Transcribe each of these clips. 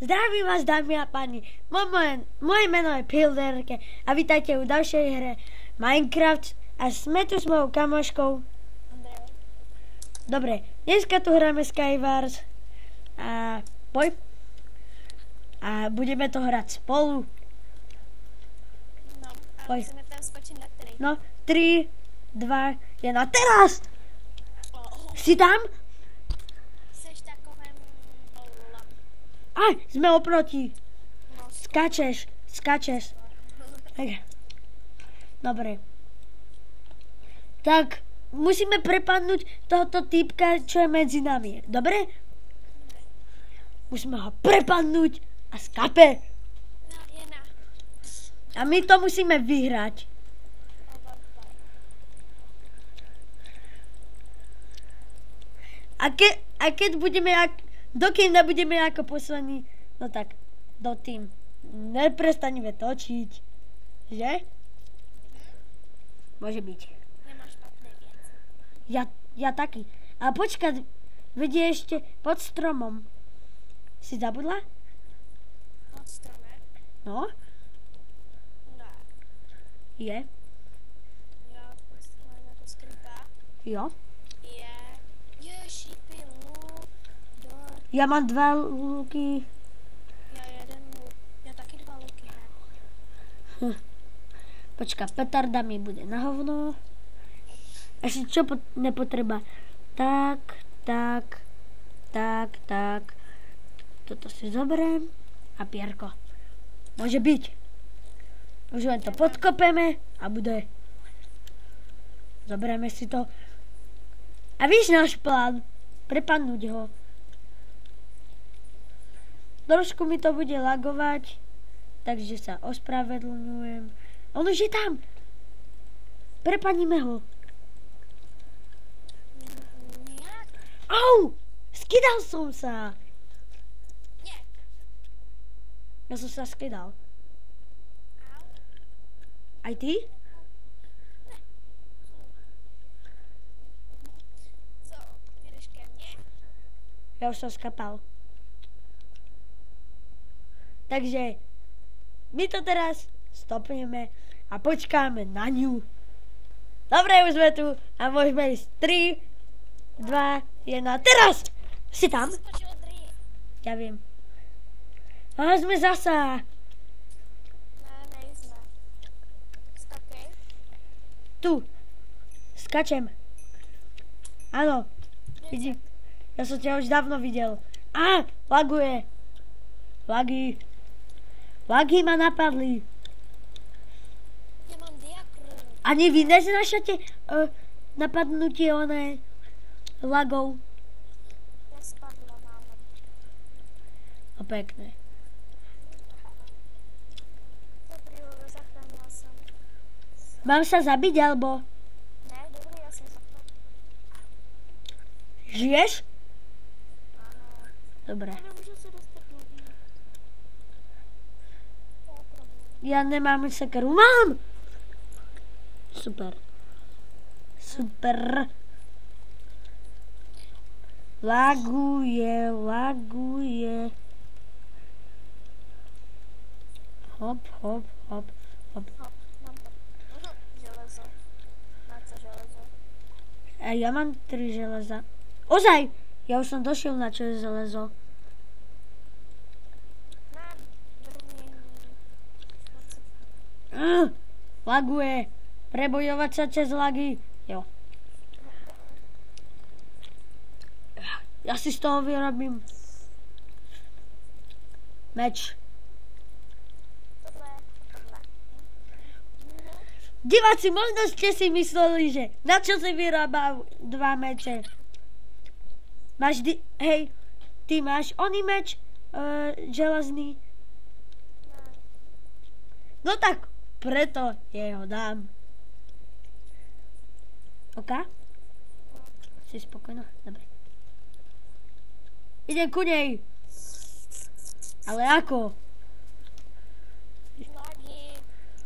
Zdravím vás, dámy a páni. Moje meno je Pilderke a vítajte u ďalšej hre Minecraft a sme tu s mojou kamoškou. Dobre, dneska tu hráme Skywars a budeme to hrať spolu. No, a musíme tam skočiť na 3. No, 3, 2, 1, teraz! Si tam? Seš takovém... Aj, sme oproti. Skačeš. Dobre. Tak, musíme prepadnúť tohoto týpka, čo je medzi nami. Dobre? Musíme ho prepadnúť a skape. No, je na. A my to musíme vyhrať. A keď budeme, dokým nebudeme ako poslední, no tak, do tým neprestaneme točiť. Že? Môže byť. Nemáš špatné veci. Ja taký. A počkať, vedie ešte pod stromom. Si zabudla? Pod strome? No, No. je. Ja, mám na to skrytá. Jo. Je šípy, luk, dor. Ja mám 2 lúky. Ja jeden luk. Ja taky 2 luky. Počka, petarda mi bude na hovno. Ešte čo nepotreba? Tak. Toto si zoberiem. A pierko. Môže byť. Už len to podkopeme a bude. Zoberieme si to. A víš náš plán? Prepadnúť ho. Trošku mi to bude lagovať, takže sa ospravedlňujem. On už je tam. Prepadnime ho. Jak? Au! Skydal som sa. Nie. Ja som sa skydal. Au. Aj ty? Co? Ideš ke mne? Ja už som skapal. Takže my to teraz stopneme a počkáme na ňu. Dobre, už sme tu a môžeme ísť 3, 2, 1, teraz! Si tam? Skočil drí. Ja viem. A sme zasa. Ne, nejsme. Skakej. Tu. Skačem. Áno. Vidím. Ja som ťa už dávno videl. Laguje. Lagy ma napadli. Ja mám diakru. Ani vy neznášate napadnutie lagov? Ja spadla málo. A pekné. Dobrý, zachránila som. Mám sa zabiť, alebo? Ne, dobrý, ja som zachránila. Žiješ? Áno. Dobre. Nemôžu sa dostať do vody. To je problém. Ja nemám sekeru. Mám! Super. Laguje. Hop. Hop, mám to. Železo. Na co železo? A ja mám 3 železa. Ozaj! Ja už som došiel na čo je železo. Mám drvný. Laguje. Prebojovať sa cez lagy. Jo. Ja si z toho vyrobím meč. Tohle. Diváci, možno ste si mysleli, že na čo si vyrábal 2 meče. Hej, ty máš oný meč železný. No tak, preto jeho dám. OK? Si spokojná? Dobre. Idem ku nej. Ale ako? Lagy.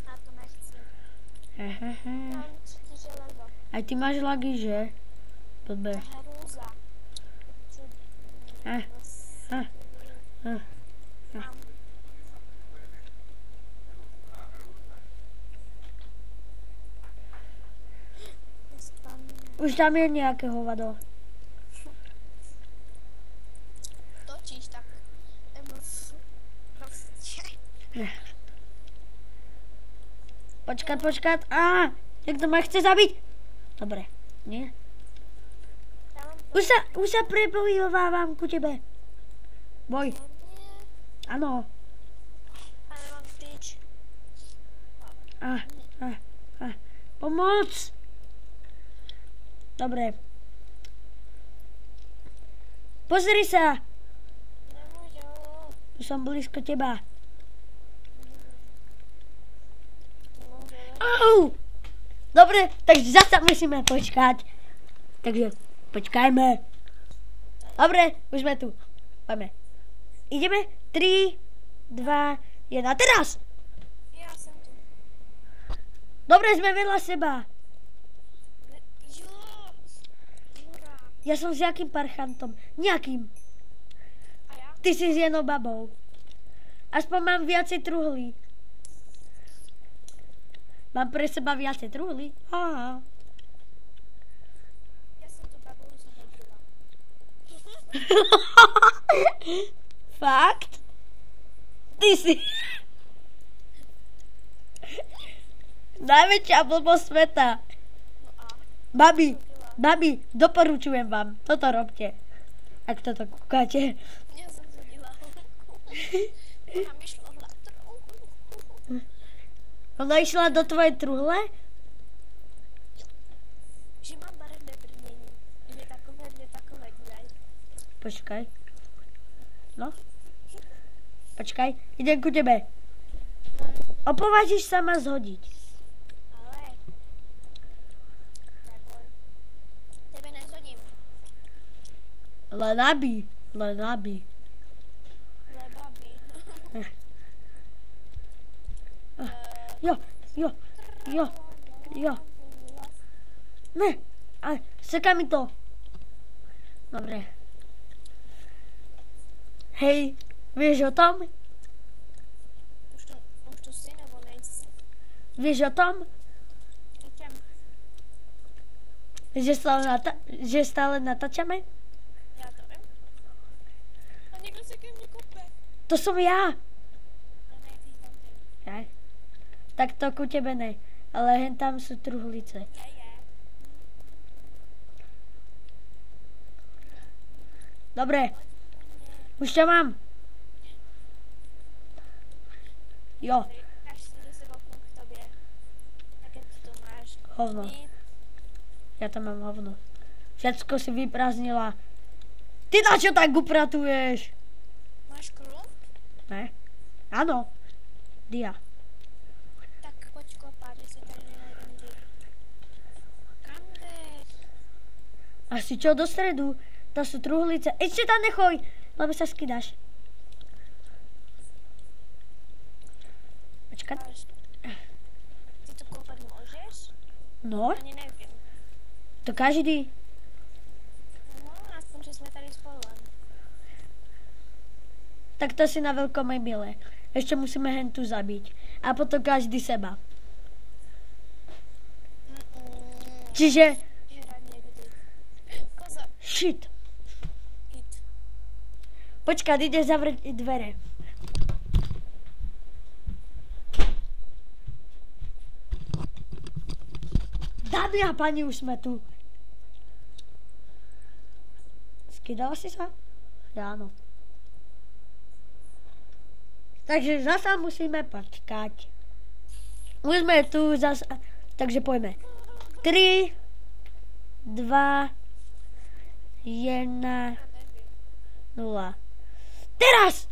Na to nechci. Mám 3 železo. Aj ty máš lagy, že? Dobre. Hrúza. Už tam je nejaké hovado. Točíš tak. Počkat. Niekto ma chce zabiť. Dobre, nie? Už sa prebojovávam ku tebe. Boj. Áno. Ale mám tyč. Pomoc. Dobre. Pozri sa. Nemôžem. Už som blízko teba. Au! Dobre, takže zasa musíme počkať. Takže počkajme. Dobre, už sme tu. Poďme. Ideme? 3, 2, 1. A teraz! Ja som tu. Dobre, sme vedľa seba. Jo. Jura. Ja som s jakým parchantom? Nejakým. A ja? Ty si s jednou babou. Aspoň mám viacej truhlí. Mám pre seba viacej truhlí. Aha. Ja som tu babou zhodila. Fakt? Ty si... Najväčšia blbosť sveta. No a? Babi, doporučujem vám. Toto robte. Ak toto kúkate. Ja som zhodila. Tam išlo na trhu. Ona išla do tvojej truhle? Že mám barevné brnění. Dvě takové, dívej. Počkaj. No. Počkaj, idem ku tebe. Opovážiš sa ma zhodiť. Ale. Neboj. Tebe nezhodím. Len aby. Lebaby. Jo. Ne, seká mi to. Dobre. Hej, vieš o tom? Už tu si nebo nejsi? Vieš o tom? O čem? Že stále natáčame? Já to vím. A někdo se ke mně kope. To som ja. Ale ne, ty tam ty. Aj. Tak to ku tebe ne. Ale hen tam sú truhlice. Je. Dobre. Už ťa mám. Jo, Až si do seba k tobě. Jaké ty to máš? hovno. Ja tam mám hovno. Všetko si vyprázdnila. Ty na čo tak upratuješ? Máš klub? Ne? Áno. Dia. Tak pojď kopat, jestli tady nenajdem ty. Kam jdeš? Asi čo do stredu? To sú truhlice. Ešte tam nechoj, lebo sa skydáš. Počkať. Ty to kopat můžeš? No, Ani nevím. to každý. No, aspoň, že jsme tady spolu. Tak to si na veľkom aj milé. Ešte musíme hentu zabiť. A potom každý seba. Čiže... Žrať někdy. Pozor. Shit. Hit. Počkaj, ide zavrieť dvere. Dámy a pani, už sme tu. Skydala si sa? Ja, áno. Takže zasa musíme počkať. Už sme tu zasa, takže poďme. 3, 2, 1, 0. Teraz! S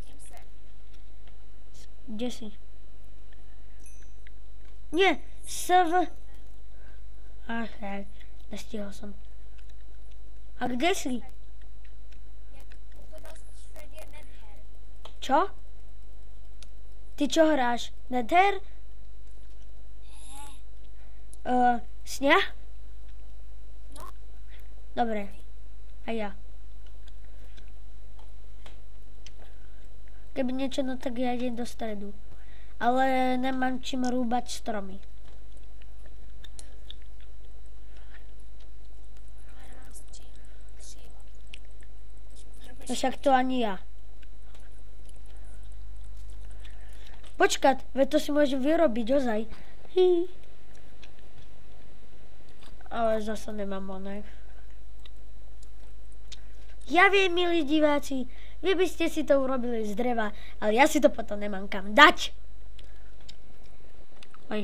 kým se? Kde si? Nie, SV. Ach, nestihol som. A kde si? Jak uprostřed je Nether. Čo? Ty čo hráš? Nether? Sneh? No, Dobre. A ja. Keby niečo, no tak ja idem do stredu. Ale nemám čím rúbať stromy. No však to ani ja. Počkať, veď to si môžem vyrobiť, ozaj. Ale zase nemám oné. Ja viem, milí diváci, vy by ste si to urobili z dreva, ale ja si to potom nemám kam dať. Oj.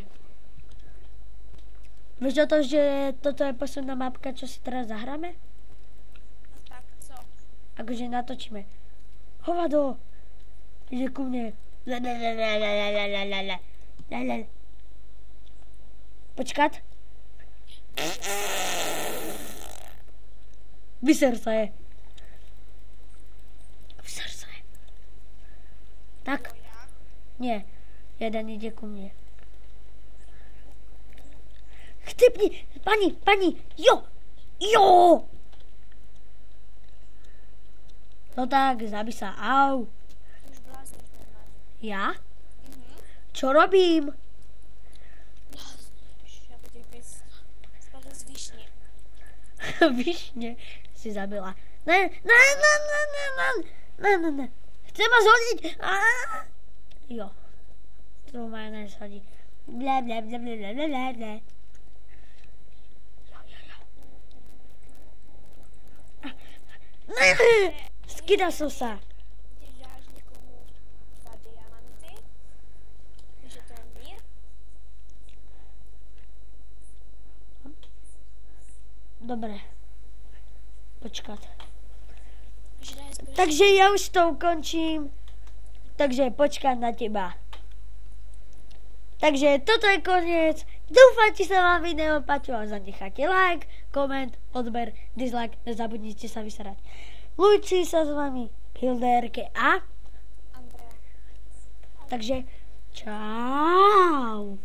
Vieš o to, že toto je posledná mapka, čo si teraz zahráme? No tak co? Akože natočíme. Hovado! Ide ku mne. Počkať. Vyser sa je. Vyser sa je. Tak. Ja? Nie. Jeden ide ku mne. Chcipni! Pani! Jo! No tak, zabij sa. Au. Už blázniš normálne. Ja? Čo robím? Blázniš, ja budem bez... Spadol z višne. Višne si zabila. Ne. Chcem ma zhodiť. Jo. To ma neshodí. Bla. Skydal som sa. Ty dáš niekomu 2 diamanty? Že to je mír? Dobre. Počkať. Že daj zberieš... Takže ja už to ukončím. Takže počkám na teba. Takže toto je koniec. Dúfam, že sa vám video páčilo a zanecháte like, koment, odber, dislike. Nezabudnite sa vysrať. Lúči sa s vami Hilderke a... Andrea. Takže čau.